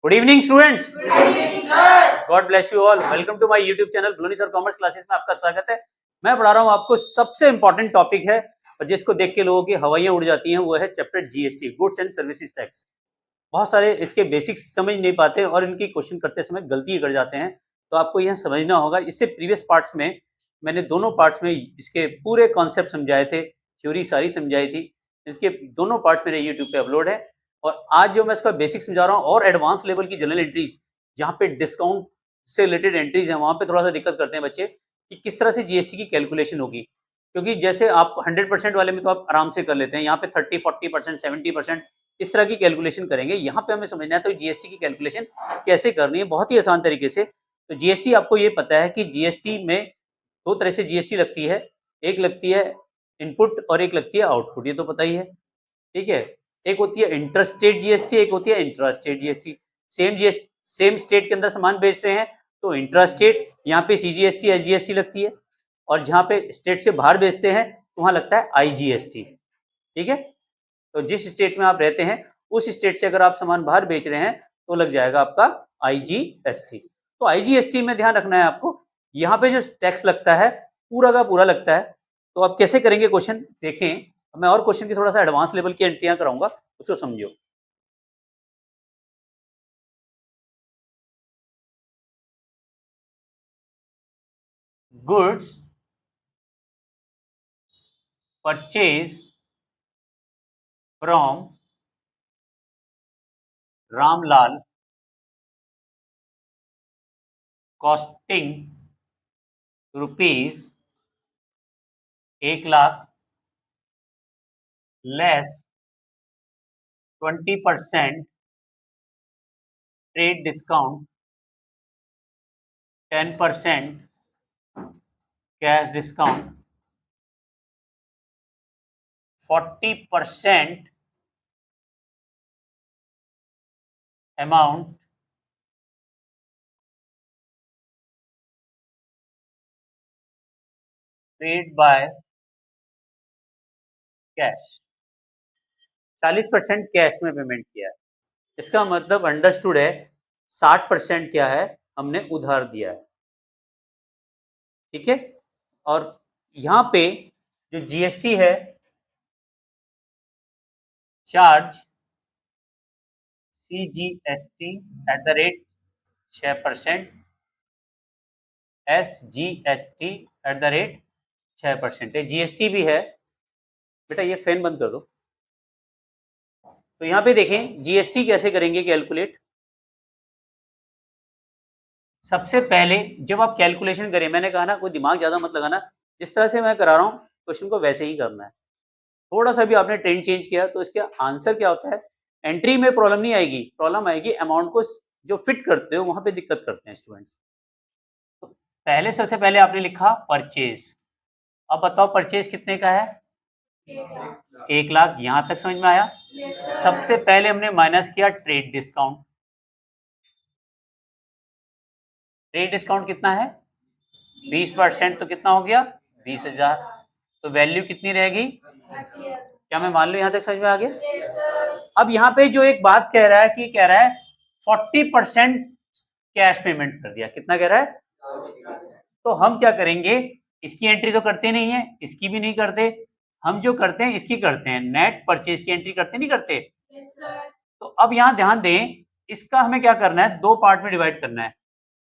Good evening students, Good evening, sir. God bless you all. Welcome to my YouTube channel ब्लोनी sir commerce classes में आपका स्वागत है। मैं पढ़ा रहा हूँ आपको सबसे इंपॉर्टेंट टॉपिक है और जिसको देख के लोगों की हवाइयां उड़ जाती हैं, वो है chapter GST, goods and services tax. बहुत सारे इसके बेसिक्स समझ नहीं पाते और इनकी क्वेश्चन करते समय गलती कर जाते हैं, तो आपको यह समझना होगा। इससे प्रीवियस पार्ट्स में मैंने दोनों पार्ट्स में इसके पूरे कॉन्सेप्ट समझाए थे, थ्योरी सारी समझाई थी। इसके दोनों पार्ट्स मेरे यूट्यूब पे अपलोड है और आज जो मैं इसका बेसिक समझा रहा हूँ और एडवांस लेवल की जनरल एंट्रीज, जहाँ पे डिस्काउंट से रिलेटेड एंट्रीज हैं, वहाँ पे थोड़ा सा दिक्कत करते हैं बच्चे कि किस तरह से जीएसटी की कैलकुलेशन होगी। क्योंकि जैसे आप 100% वाले में तो आप आराम से कर लेते हैं, यहाँ पे 30, 40%, 70% इस तरह की कैलकुलेशन करेंगे। यहाँ पे हमें समझना है तो जीएसटी की कैलकुलेशन कैसे करनी है, बहुत ही आसान तरीके से। तो जीएसटी आपको ये पता है कि जीएसटी में दो तरह से जीएसटी लगती है, एक लगती है इनपुट और एक लगती है आउटपुट, ये तो पता ही है, ठीक है। एक होती है इंटर स्टेट जीएसटी, एक होती है intra state GST. Same state के अंदर सामान बेच रहे हैं तो इंट्रा स्टेट, यहाँ पे सीजीएसटी एसजीएसटी लगती है, और जहाँ पे स्टेट से बाहर बेचते हैं तो वहाँ लगता है आईजीएसटी, ठीक है। तो जिस स्टेट में आप रहते हैं उस स्टेट से अगर आप सामान बाहर बेच रहे हैं तो लग जाएगा आपका आईजीएसटी। तो आईजीएसटी में ध्यान रखना है आपको, यहाँ पे जो टैक्स लगता है पूरा का पूरा लगता है। तो आप कैसे करेंगे क्वेश्चन देखें, मैं और क्वेश्चन की थोड़ा सा एडवांस लेवल की एंट्रियां कराऊंगा, उसको समझियो। Goods purchase from Ramlal costing rupees 1,00,000 less 20% trade discount, 10% cash discount, 40% amount paid by cash. 40% cash में पेमेंट किया है, इसका मतलब अंडरस्टूड है 60% क्या है, हमने उधार दिया है, ठीक है। और यहाँ पे जो जीएसटी है, charge CGST eight the rate 6%, SGST eight the rate 6%। GST भी है बेटा, ये फैन बंद कर दो। तो यहाँ पे देखें जीएसटी कैसे करेंगे कैलकुलेट। सबसे पहले जब आप कैलकुलेशन करें, मैंने कहा ना कोई दिमाग ज्यादा मत लगाना, जिस तरह से मैं करा रहा हूँ क्वेश्चन को वैसे ही करना है। थोड़ा सा भी आपने ट्रेंड चेंज किया तो इसका आंसर क्या होता है, एंट्री में प्रॉब्लम नहीं आएगी, प्रॉब्लम आएगी अमाउंट को जो फिट करते हो वहां पे दिक्कत करते हैं स्टूडेंट्स। तो पहले सबसे पहले आपने लिखा परचेज। अब बताओ परचेज कितने का है, 1,00,000। यहां तक समझ में आया। सबसे पहले हमने माइनस किया ट्रेड डिस्काउंट। ट्रेड डिस्काउंट कितना है, 20%, तो कितना हो गया 20,000। तो वैल्यू कितनी रहेगी, क्या मैं मान लूं यहां तक समझ में आ गया। अब यहाँ पे जो एक बात कह रहा है कि कह रहा है 40% कैश पेमेंट कर दिया, कितना कह रहा है। तो हम क्या करेंगे, इसकी एंट्री तो करते नहीं है, इसकी भी नहीं करते, हम जो करते हैं इसकी करते हैं, नेट परचेज की एंट्री करते नहीं करते। तो अब यहाँ ध्यान दें, इसका हमें क्या करना है, दो पार्ट में डिवाइड करना है।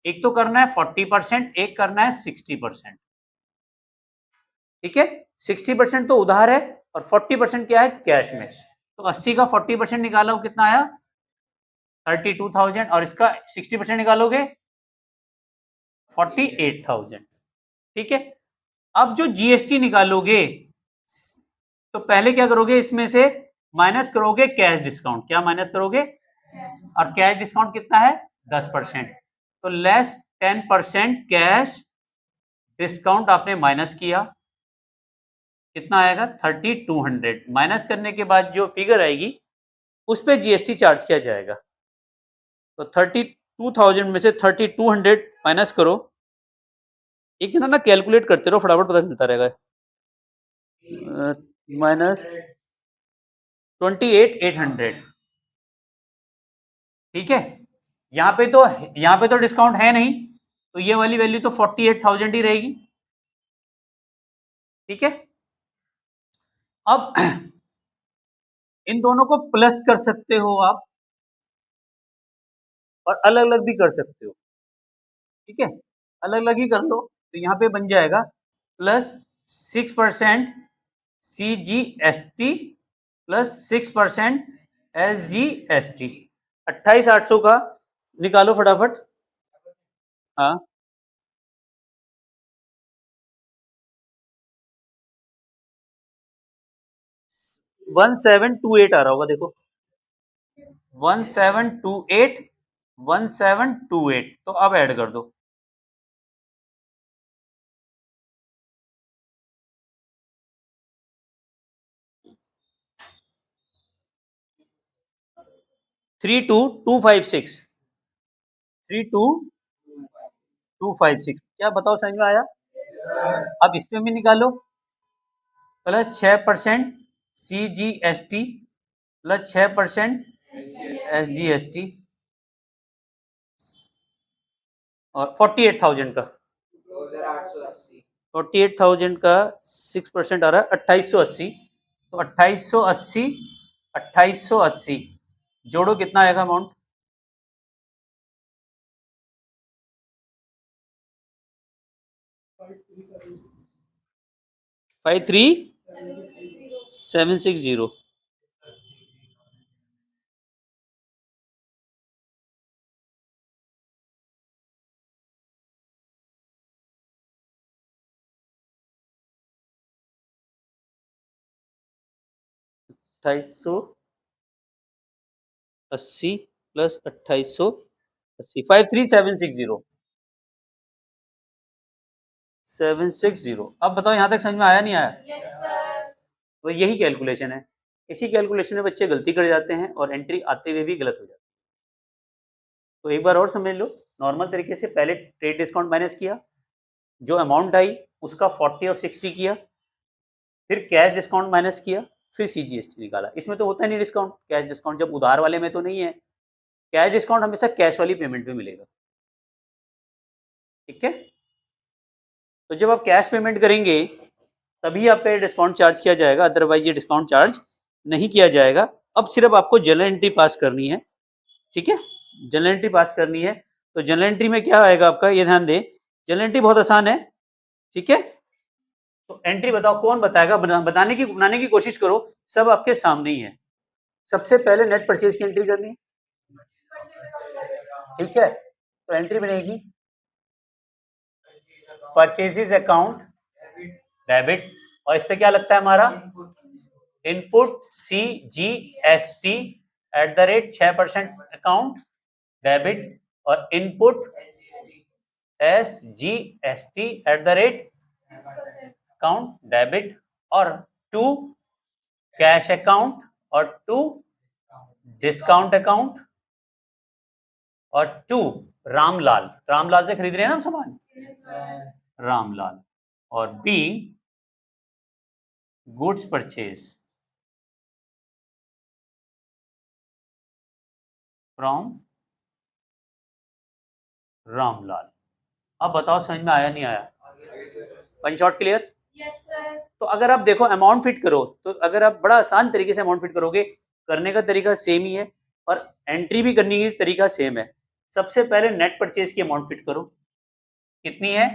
एक तो करना है 40%, एक करना है 60%, ठीक है। 60% तो उधार है और 40% क्या है, कैश में। तो 80 का 40% निकालो, कितना आया 32,000, और इसका 60% निकालोगे 48,000, ठीक है। अब जो जीएसटी निकालोगे तो पहले क्या करोगे, इसमें से माइनस करोगे कैश डिस्काउंट। क्या माइनस करोगे, और कैश डिस्काउंट कितना है 10%, तो लेस 10% कैश डिस्काउंट आपने माइनस किया, कितना आएगा 3200। माइनस करने के बाद जो फिगर आएगी उस पर जीएसटी चार्ज किया जाएगा। तो 32,000 में से 3200 माइनस करो। एक जना ना कैलकुलेट करते रहो, फटाफट पता चलता रहेगा। माइनस 28,800, ठीक है। यहाँ पे तो डिस्काउंट है नहीं, तो ये वाली वैल्यू तो 48,000 ही रहेगी। ठीक है, अब इन दोनों को प्लस कर सकते हो आप और अलग अलग भी कर सकते हो। ठीक है, अलग अलग ही कर लो, तो यहाँ पे बन जाएगा प्लस 6% CGST प्लस 6% SGST। 28,800 का निकालो फटाफट। हाँ, 1728 आ रहा होगा, देखो 1728 1728, तो अब ऐड कर दो। Three two two five six 32256, क्या बताओ समझ में आया? अब इसमें भी निकालो, प्लस 6% CGST प्लस 6% SGST और 48,000 का 48,000 का 6% आ रहा है 2880। तो 2880 2880 जोड़ो, कितना आएगा अमाउंट? 53760। अट्ठाईस 80 प्लस 2880 53760 760। अब बताओ यहाँ तक समझ में आया नहीं आया? तो यही कैलकुलेशन है। इसी कैलकुलेशन में बच्चे गलती कर जाते हैं और एंट्री आते हुए भी गलत हो जाती है। तो एक बार और समझ लो, नॉर्मल तरीके से पहले ट्रेड डिस्काउंट माइनस किया, जो अमाउंट आई उसका 40 और 60 किया, फिर कैश डिस्काउंट माइनस किया, फिर CGST निकाला। इसमें तो होता नहीं डिस्काउंट, कैश डिस्काउंट जब उधार वाले में तो नहीं है। कैश डिस्काउंट हमेशा कैश वाली पेमेंट में मिलेगा। ठीक है, तो जब आप कैश पेमेंट करेंगे तभी आपका ये डिस्काउंट चार्ज किया जाएगा, अदरवाइज ये डिस्काउंट चार्ज नहीं किया जाएगा। अब सिर्फ आपको जर्नल एंट्री पास करनी है। ठीक है, जर्नल एंट्री पास करनी है, तो जर्नल एंट्री में क्या आएगा आपका, ये ध्यान दें, जर्नल एंट्री बहुत आसान है। ठीक है, तो एंट्री बताओ, कौन बताएगा? बनाने की कोशिश करो, सब आपके सामने ही है। सबसे पहले नेट परचेज की एंट्री करनी है। ठीक है, तो एंट्री बनेगी परचेजेस अकाउंट डेबिट, और इस पे क्या लगता है हमारा input CGST at the rate 6% account debit, और input SGST at the rate account debit, और टू कैश अकाउंट और टू डिस्काउंट अकाउंट और टू रामलाल। रामलाल से खरीद रहे हैं ना हम सामान, रामलाल, और be goods purchase from Ramlal. अब बताओ समझ में आया नहीं आया? One shot clear? तो अगर आप देखो अमाउंट फिट करो, तो अगर आप बड़ा आसान तरीके से अमाउंट फिट करोगे, करने का तरीका सेम ही है और एंट्री भी करने की तरीका सेम है। सबसे पहले नेट परचेज की अमाउंट फिट करो, कितनी है?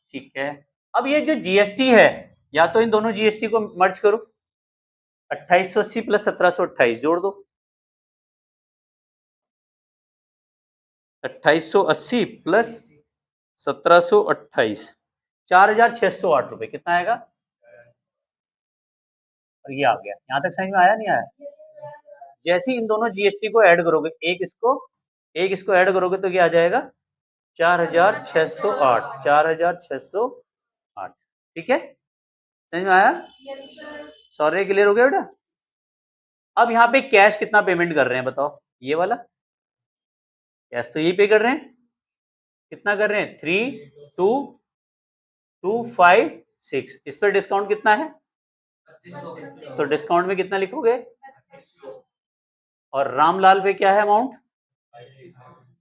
ठीक है, अब ये जो GST है, या तो इन दोनों GST को मर्ज करो, 2880 प्लस 1728 जोड़ दो, 2880 प्लस 1728 4,608 रुपए, कितना आएगा? और ये आ गया। यहां तक समझ में आया नहीं आया? जैसे इन दोनों GST को ऐड करोगे, एक इसको ऐड करोगे तो क्या आ जाएगा? 4,608 4,608। ठीक है, समझ में आया? सॉरी, क्लियर हो गया बेटा? अब यहाँ पे कैश कितना पेमेंट कर रहे हैं बताओ? ये वाला कैश तो यही पे कर रहे हैं, कितना कर रहे हैं? 32,256। इस पर डिस्काउंट कितना है? तो डिस्काउंट में कितना लिखोगे? और रामलाल पे क्या है अमाउंट?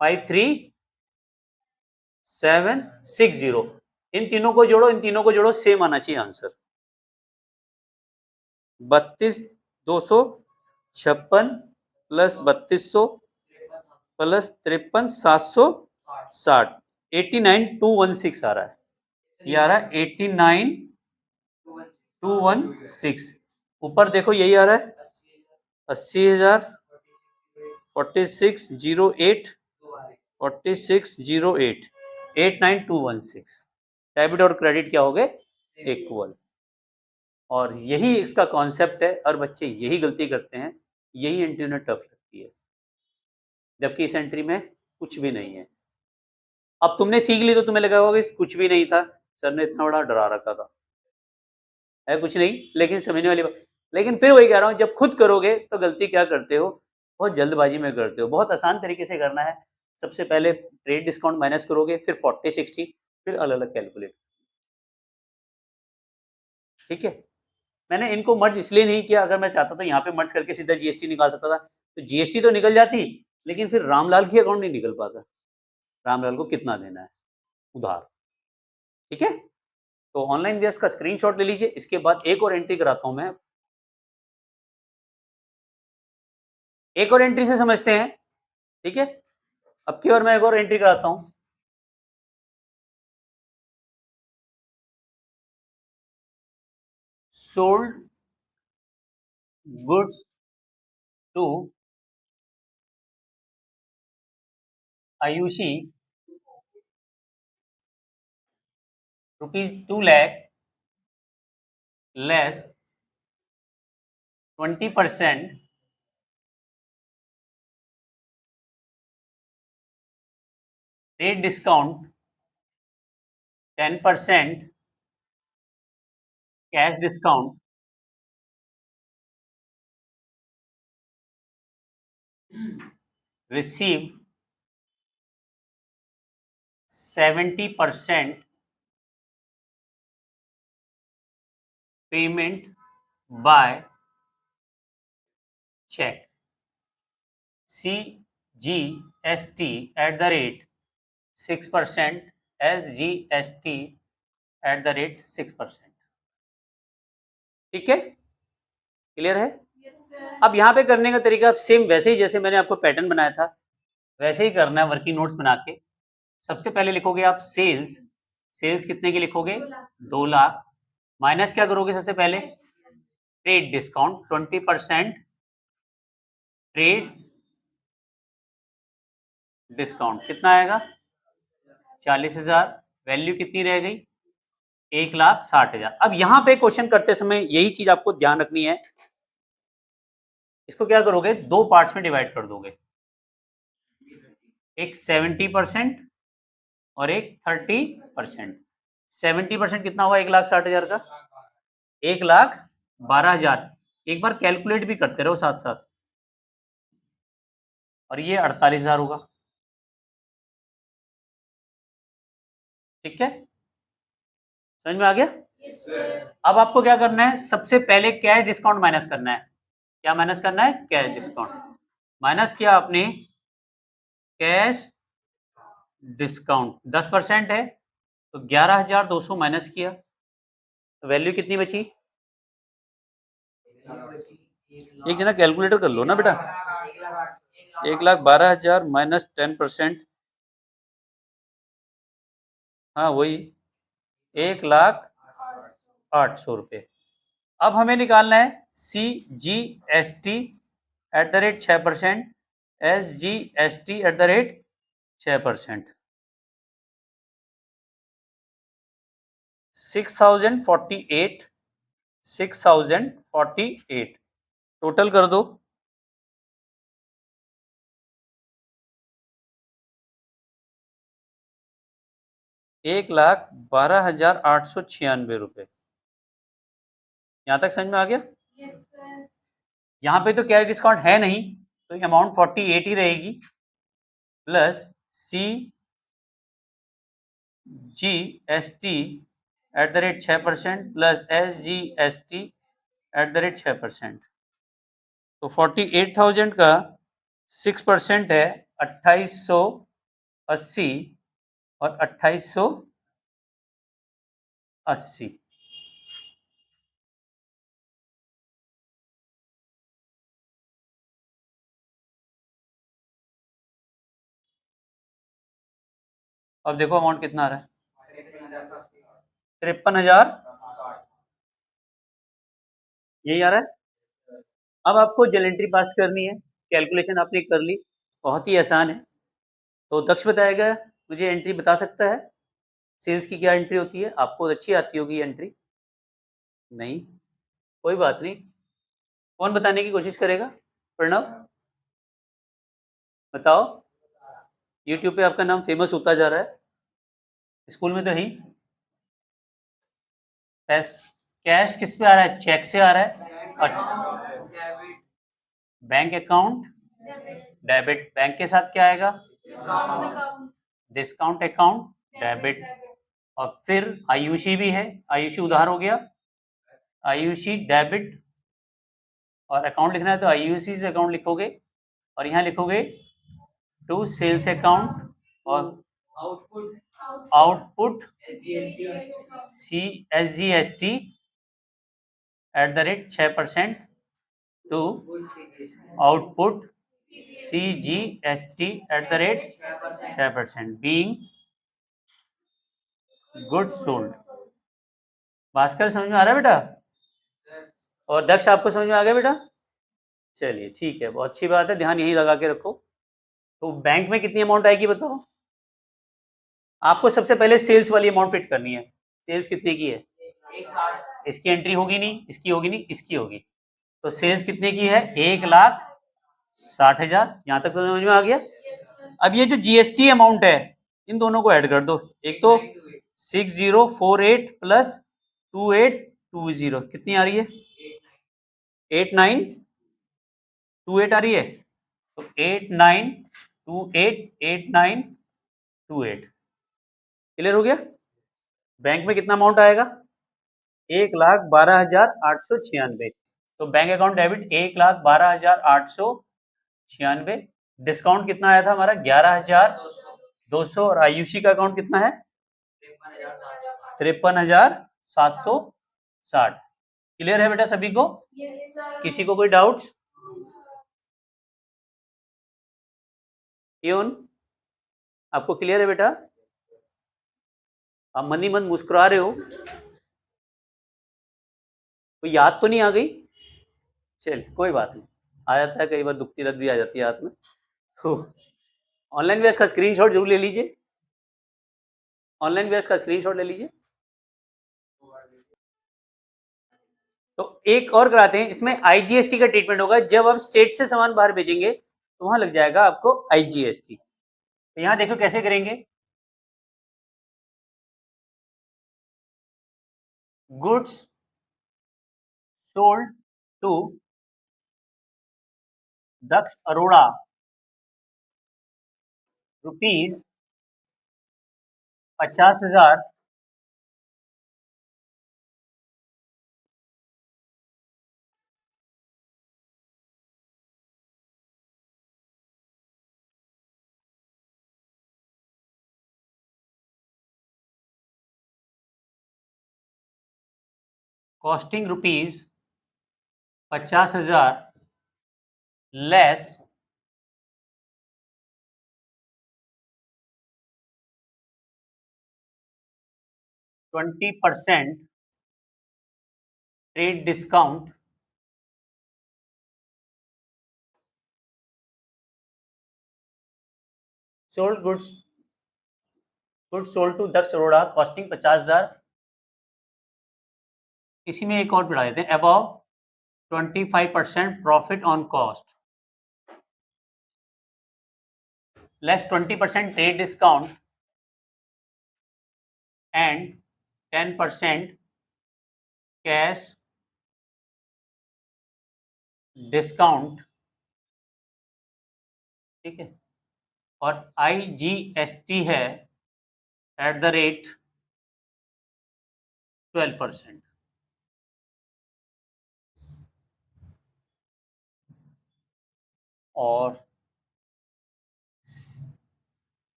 53,760। इन तीनों को जोड़ो, सेम आना चाहिए आंसर। 32,256 प्लस 3200 प्लस 53,760, 89,216 आ रहा है। ये आ रहा है 89,216। ऊपर देखो यही आ रहा है 80,000, 4608, 4608, 89,216। डेबिट और क्रेडिट क्या हो गए? इक्वल। और यही इसका कॉन्सेप्ट है, और बच्चे यही गलती करते हैं, यही एंट्री उन्हें टफ लगती है, जबकि इस एंट्री में कुछ भी नहीं है। अब तुमने सीख ली तो तुम्हें लगा होगा कि कुछ भी नहीं था, सर ने इतना बड़ा डरा रखा था, है कुछ नहीं, लेकिन समझने वाली बात। लेकिन फिर वही कह रहा हूँ, जब खुद करोगे तो गलती क्या करते हो, बहुत जल्दबाजी में करते हो। बहुत आसान तरीके से करना है। सबसे पहले ट्रेड डिस्काउंट माइनस करोगे, फिर 40-60, फिर अलग अलग कैलकुलेट। ठीक है, मैंने इनको मर्ज इसलिए नहीं किया, अगर मैं चाहता तो यहाँ पे मर्ज करके सीधा जीएसटी निकाल सकता था, तो जीएसटी तो निकल जाती, लेकिन फिर रामलाल की अकाउंट नहीं निकल पाता, रामलाल को कितना देना है उधार। ठीक है, तो ऑनलाइन बेस का स्क्रीनशॉट ले लीजिए। इसके बाद एक और एंट्री कराता हूं मैं, एक और एंट्री से समझते हैं। ठीक है, अब की बार मैं एक और एंट्री कराता हूं। Sold goods to Ayushi ₹2 lakh less 20% rate discount 10% cash discount receive 70% payment by check, CGST at the rate 6%, SGST at the rate 6%। ठीक है, क्लियर है? अब यहाँ पे करने का तरीका सेम वैसे ही जैसे मैंने आपको पैटर्न बनाया था, वैसे ही करना है। वर्किंग नोट्स बना के सबसे पहले लिखोगे आप सेल्स, सेल्स कितने की लिखोगे? 2 लाख, माइनस क्या करोगे सबसे पहले? ट्रेड डिस्काउंट 20% ट्रेड डिस्काउंट कितना आएगा? 40,000। वैल्यू कितनी रह गई? 1,60,000। अब यहां पे क्वेश्चन करते समय यही चीज आपको ध्यान रखनी है, इसको क्या करोगे? दो पार्ट्स में डिवाइड कर दोगे, एक 70% और एक 30%। 70% कितना हुआ 1,60,000 का? 1,12,000। एक बार कैलकुलेट भी करते रहो साथ साथ, और ये 48,000 होगा। ठीक है, समझ में आ गया? अब आपको क्या करना है, सबसे पहले कैश डिस्काउंट माइनस करना है। क्या माइनस करना है? Cash discount. माइनस किया आपने, कैश डिस्काउंट 10% है, तो 11,200 माइनस किया, तो वैल्यू कितनी बची? एक जना कैलकुलेटर कर लो ना बेटा। 1,12,000 माइनस 10%, हाँ वही 1,08,000 रुपये। अब हमें निकालना है CGST at the rate 6%, SGST at the rate 6%। 6,048, 6,048 total कर दो। 1,12,896 रुपये। यहां तक समझ में आ गया? यहाँ पे तो कैश डिस्काउंट है नहीं, तो अमाउंट 48 ही रहेगी, plus CGST at the rate 6% plus SGST at the rate 6%। तो 48,000 का 6% है 2880 और 2880। अब देखो अमाउंट कितना आ रहा है, 53,000, यही आ रहा है। अब आपको जर्नल एंट्री पास करनी है, कैलकुलेशन आपने कर ली, बहुत ही आसान है। तो दक्ष बताएगा, मुझे एंट्री बता सकता है सेल्स की क्या एंट्री होती है? आपको अच्छी आती होगी एंट्री। नहीं, कोई बात नहीं। कौन बताने की कोशिश करेगा? प्रणव बताओ। यूट्यूब पे आपका नाम फेमस होता जा रहा है, स्कूल में तो ही। कैश किस पे आ रहा है? चेक से आ रहा है। बैंक अकाउंट डेबिट, बैंक के साथ क्या आएगा? Discount account debit. और फिर आयुषी भी है, आयुषी उधार हो गया, आयुषी डेबिट। और अकाउंट लिखना है तो आयुषी से अकाउंट लिखोगे और यहाँ लिखोगे टू सेल्स अकाउंट और output CSGST @ 6% to output CGST @ 6% being good sold. Bhaskar समझ में आ रहा है बेटा? और दक्ष आपको समझ में आ गया बेटा? चलिए ठीक है, बहुत अच्छी बात है, ध्यान यही लगा के रखो। तो बैंक में कितनी अमाउंट आएगी बताओ? आपको सबसे पहले सेल्स वाली अमाउंट फिट करनी है। सेल्स कितने की है? इसकी एंट्री होगी नहीं, इसकी होगी नहीं, इसकी होगी। तो सेल्स कितने की है? 1,60,000। यहाँ तक तो समझ में आ गया। अब ये जो जीएसटी अमाउंट है, इन दोनों को ऐड कर दो। एक तो 6048 प्लस 2820 कितनी आ रही है? 8928 आ रही है। तो 8928 क्लियर हो गया? बैंक में कितना अमाउंट आएगा? 1,12,896। तो बैंक अकाउंट डेबिट 1,12,896। डिस्काउंट कितना आया था हमारा? 11,200। और आयुषी का अकाउंट कितना है? 53,760। क्लियर है बेटा सभी को? किसी को कोई डाउट्स? आपको क्लियर है बेटा? आप मन ही मन मुस्कुरा रहे हो, कोई याद तो नहीं आ गई? चलिए कोई बात नहीं, आ जाता है कई बार, दुखती रत भी आ जाती है हाथ में। तो ऑनलाइन बेस का स्क्रीनशॉट जरूर ले लीजिए, ऑनलाइन बेस का स्क्रीनशॉट ले लीजिए। तो एक और कराते हैं, इसमें आईजीएसटी का ट्रीटमेंट होगा। जब आप स्टेट से सामान बाहर भेजेंगे तो वहां लग जाएगा आपको आईजीएसटी। तो यहां देखो कैसे करेंगे। Goods sold to Daksh Arora ₹50,000 costing ₹50,000 less 20% trade discount sold goods sold to Daksh Arora costing 50,000। इसी में एक और बढ़ा देते हैं, above 25% profit on cost less 20% trade discount and 10% cash discount. ठीक है, और आईजीएसटी है @ 12%। और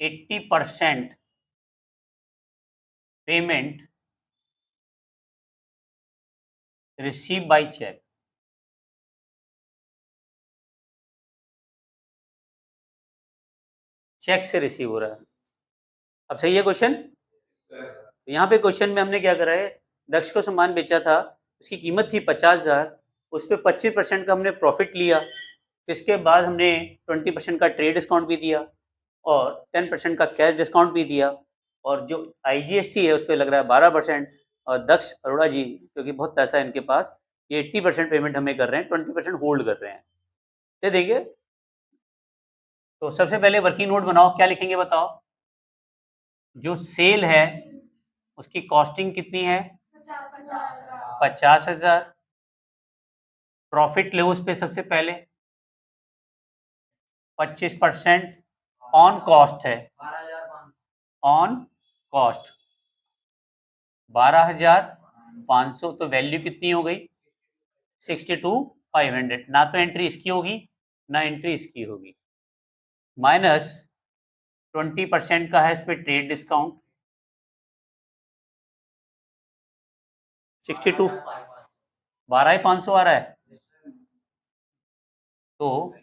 80% payment receive by cheque. Cheque से रिसीव हो रहा है। अब सही है क्वेश्चन? यहाँ पे क्वेश्चन में हमने क्या करा है, दक्ष को सामान बेचा था, उसकी कीमत थी 50,000, उस पर 25% का हमने प्रॉफिट लिया, इसके बाद हमने 20% का ट्रेड डिस्काउंट भी दिया और 10% का कैश डिस्काउंट भी दिया, और जो IGST है उस पर लग रहा है 12%। और दक्ष अरोड़ा जी, क्योंकि बहुत पैसा है इनके पास, ये 80% पेमेंट हमें कर रहे हैं, 20% होल्ड कर रहे हैं। ये देखिए, तो सबसे पहले वर्किंग नोट बनाओ। क्या लिखेंगे बताओ? जो सेल है उसकी कॉस्टिंग कितनी है? 50,000। प्रॉफिट लो उस पे सबसे पहले 25% ऑन कॉस्ट है, ऑन कॉस्ट 12,500। तो वैल्यू कितनी हो गई? 62,500। ना तो एंट्री इसकी होगी ना एंट्री इसकी होगी। माइनस 20% का है इस पे ट्रेड डिस्काउंट 62, 12,500 आ रहा है, तो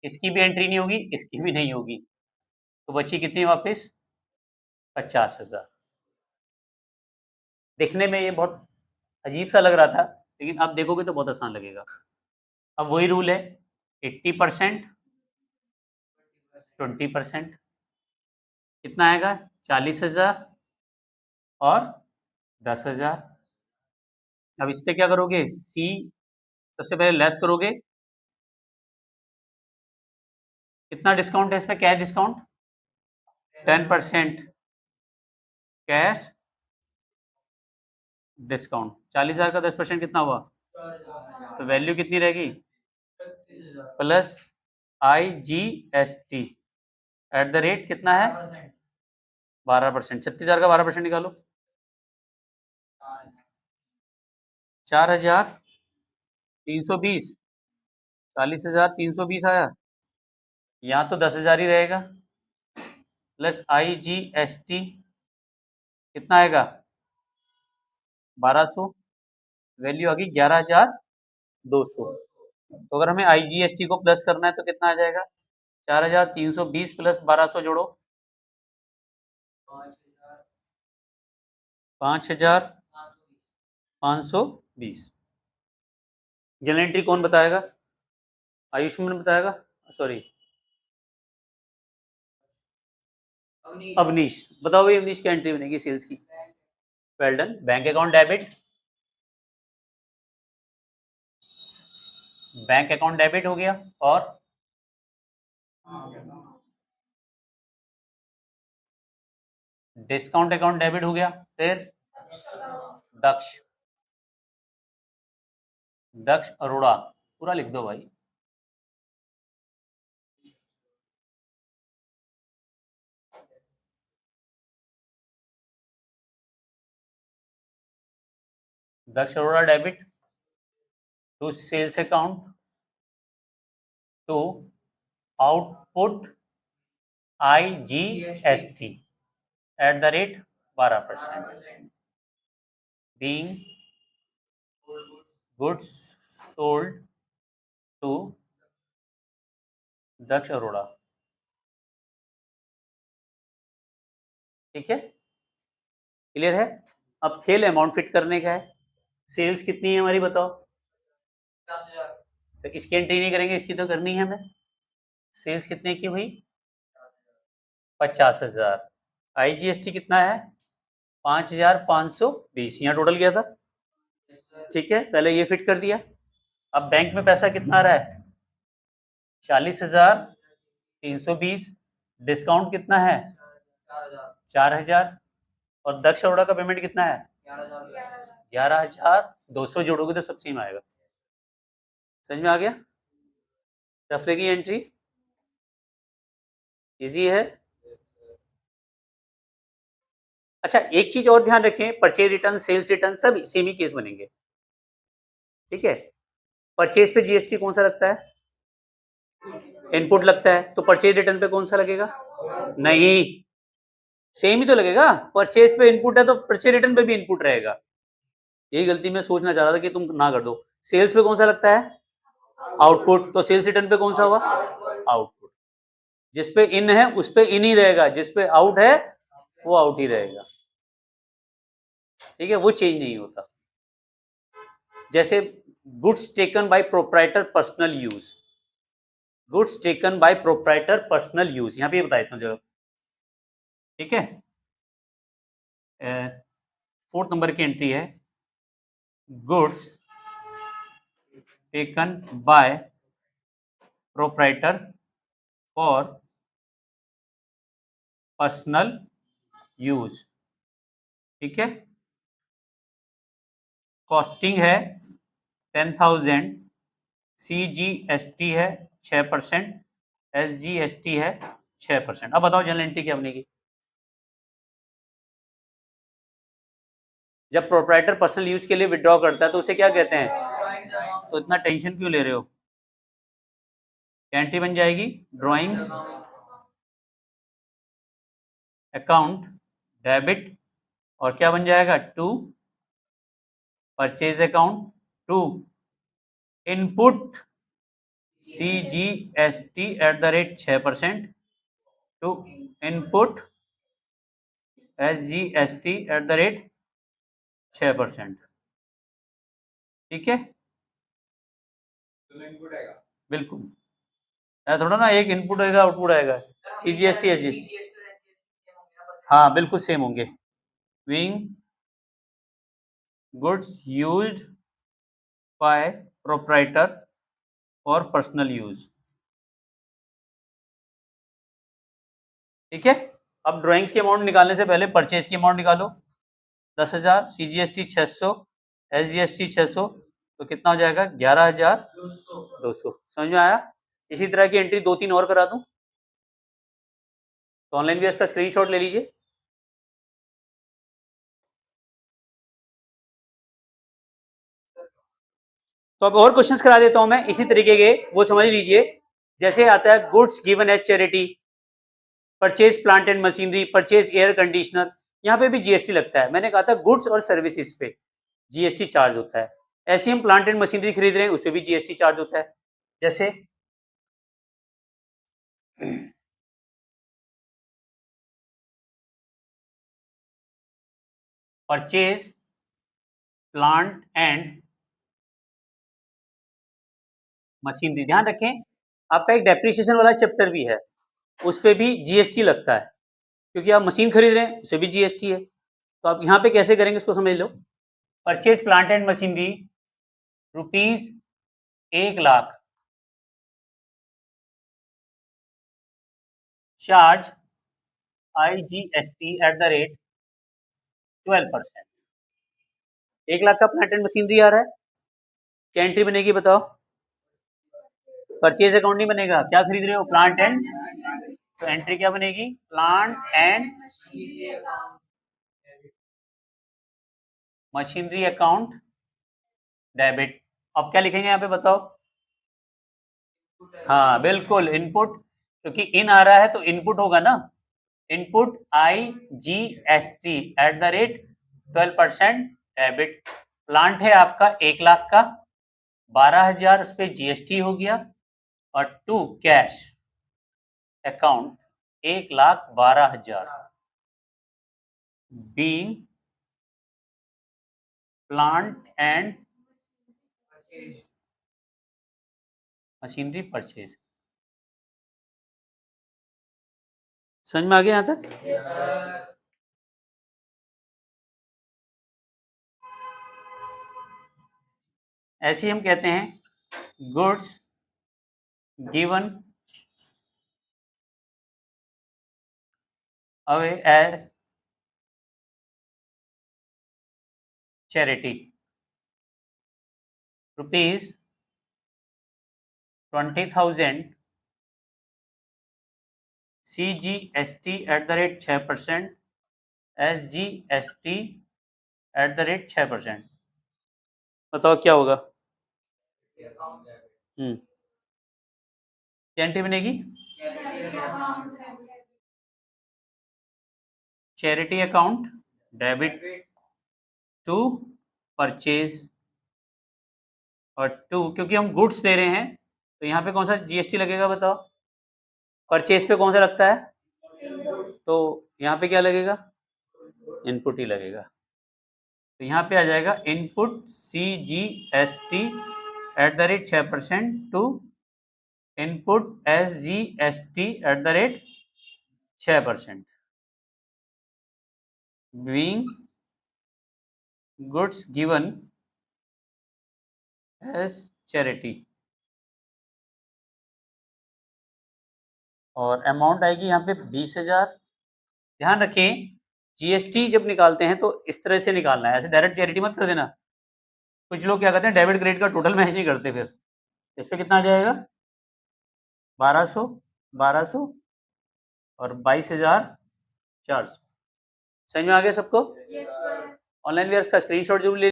इसकी भी एंट्री नहीं होगी, इसकी भी नहीं होगी, तो बची कितनी वापस? 50,000। देखने में ये बहुत अजीब सा लग रहा था, लेकिन अब देखोगे तो बहुत आसान लगेगा। अब वही रूल है, 80% 20%, कितना आएगा? 40,000 और 10,000। अब इस पे क्या करोगे? सी सबसे पहले लेस करोगे। कितना डिस्काउंट है इस पे? कैश डिस्काउंट 10%, कैश डिस्काउंट 40,000 का 10% कितना हुआ? तो वैल्यू कितनी रहेगी? Plus IGST at the rate कितना है? 12%। 36,000 का 12% निकालो, 4,320। 40,320 आया, यहाँ तो 10,000 ही रहेगा, प्लस IGST कितना आएगा? 1200। वैल्यू आ गई 11,200। तो अगर हमें IGST को प्लस करना है तो कितना आ जाएगा? 4,320 प्लस 1200 जोड़ो, 5,520। जनरल एंट्री कौन बताएगा? आयुष्मान बताएगा, सॉरी अवनीश। बताओ भाई अवनीश, क्या एंट्री बनेगी सेल्स की? Well done. Bank account debit, bank account debit हो गया, और डिस्काउंट अकाउंट डेबिट हो गया। फिर दक्ष, दक्ष अरोड़ा, पूरा लिख दो भाई। Daksh Arora debit to sales account to output IGST at the rate 12%, being goods sold to Daksh Arora. ठीक है, क्लियर है? अब खेल अमाउंट फिट करने का है। सेल्स कितनी है हमारी बताओ? तो इसकी एंट्री नहीं करेंगे, इसकी तो करनी है हमें। सेल्स कितने की हुई? 50,000। IGST कितना है? 5,520। यहाँ टोटल किया था, ठीक है, पहले ये फिट कर दिया। अब बैंक में पैसा कितना आ रहा है? 40,320। डिस्काउंट कितना है? 4,000। और दक्ष अरोड़ा का पेमेंट कितना है? 11,200। जोड़ोगे तो सब सेम आएगा। समझ में आ गया? रफले की एंट्री इजी है। अच्छा, एक चीज और ध्यान रखें, परचेज रिटर्न, सेल्स रिटर्न सब सेम ही केस बनेंगे। ठीक है, परचेज पे GST कौन सा लगता है? इनपुट लगता है, तो परचेज रिटर्न पे कौन सा लगेगा? नहीं, सेम ही तो लगेगा। परचेज पे इनपुट है तो परचेज रिटर्न पे भी इनपुट रहेगा। यही गलती मैं सोचना चाह रहा था कि तुम ना कर दो। सेल्स पे कौन सा लगता है? आउटपुट। तो सेल्स रिटर्न पे कौन सा हुआ? आउटपुट। जिस पे इन है उस पे इन ही रहेगा, जिस पे आउट है वो आउट ही रहेगा। ठीक है, वो चेंज नहीं होता। जैसे goods taken by proprietor personal use, goods taken by proprietor personal use, यहां पे बता देता हूं जरा। ठीक है, 4th नंबर की एंट्री है, goods taken by proprietor for personal use. ठीक है, कॉस्टिंग है 10,000, CGST है 6%, SGST है 6%। अब बताओ जनरल एंट्री क्या बनेगी? जब प्रोप्राइटर पर्सनल यूज के लिए विड्रॉ करता है तो उसे क्या कहते हैं? तो इतना टेंशन क्यों ले रहे हो? एंट्री बन जाएगी ड्रॉइंग्स अकाउंट डेबिट, और क्या बन जाएगा? To purchase account, to input CGST at the rate 6%, to input SGST at the rate 6%। ठीक है, बिल्कुल थोड़ा ना एक इनपुट आएगा आउटपुट आएगा। CGST SGST हाँ बिल्कुल सेम होंगे। Being goods used by proprietor और पर्सनल यूज। ठीक है, अब ड्राइंग्स की अमाउंट निकालने से पहले परचेज की अमाउंट निकालो। 10,000, CGST 600, SGST 600, तो कितना हो जाएगा? 11,200। समझ में आया? इसी तरह की एंट्री 2-3 और करा दूं तो ऑनलाइन भी इसका स्क्रीनशॉट ले लीजिए। तो अब और क्वेश्चंस करा देता हूं मैं इसी तरीके के, वो समझ लीजिए। जैसे आता है goods given as charity, purchase plant and machinery, purchase air conditioner, यहाँ पे भी जीएसटी लगता है। मैंने कहा था गुड्स और सर्विसेज पे जीएसटी चार्ज होता है। ऐसे हम प्लांट एंड मशीनरी खरीद रहे हैं, उस पर भी जीएसटी चार्ज होता है। जैसे परचेज प्लांट एंड मशीनरी, ध्यान रखें आपका एक डेप्रिसिएशन वाला चैप्टर भी है, उस पर भी जीएसटी लगता है, क्योंकि आप मशीन खरीद रहे हैं उस पर भी जीएसटी है। तो आप यहाँ पे कैसे करेंगे इसको समझ लो। Purchase plant and machinery ₹1,00,000 charge IGST at the rate 12%। 1,00,000 का प्लांट एंड मशीनरी आ रहा है, क्या एंट्री बनेगी बताओ? परचेज अकाउंट नहीं बनेगा, क्या खरीद रहे हो? प्लांट एंड, तो एंट्री क्या बनेगी? Plant and machinery account debit. अब क्या लिखेंगे यहाँ पे बताओ? हाँ बिल्कुल इनपुट, क्योंकि इन आ रहा है तो इनपुट होगा ना। Input IGST at the rate 12% debit. Plant है आपका 1,00,000 का, 12,000 उस पर जीएसटी हो गया, और to cash account 1,12,000 being plant and machinery purchase. समझ में आ गया यहां तक? ऐसे ही हम कहते हैं goods given away as charity ₹20,000 CGST at the rate 6%, SGST at the rate 6%। बताओ क्या होगा? एंट्री बनेगी charity account debit to purchase और टू, क्योंकि हम गुड्स दे रहे हैं तो यहाँ पे कौन सा जीएसटी लगेगा बताओ? परचेज पे कौन सा लगता है? तो यहाँ पे क्या लगेगा? इनपुट ही लगेगा। तो यहाँ पे आ जाएगा input CGST @ 6% to input SGST @ 6%, being goods given as charity। और अमाउंट आएगी यहाँ पे 20,000। ध्यान रखें जीएसटी जब निकालते हैं तो इस तरह से निकालना है, ऐसे डायरेक्ट चैरिटी मत कर देना। कुछ लोग क्या करते हैं डेबिट क्रेडिट का टोटल मैच नहीं करते, फिर इस पे कितना आ जाएगा? 1200 1200 और 22,400। समझ में आ गया सबको? ऑनलाइन वेयर का स्क्रीनशॉट जरूर ले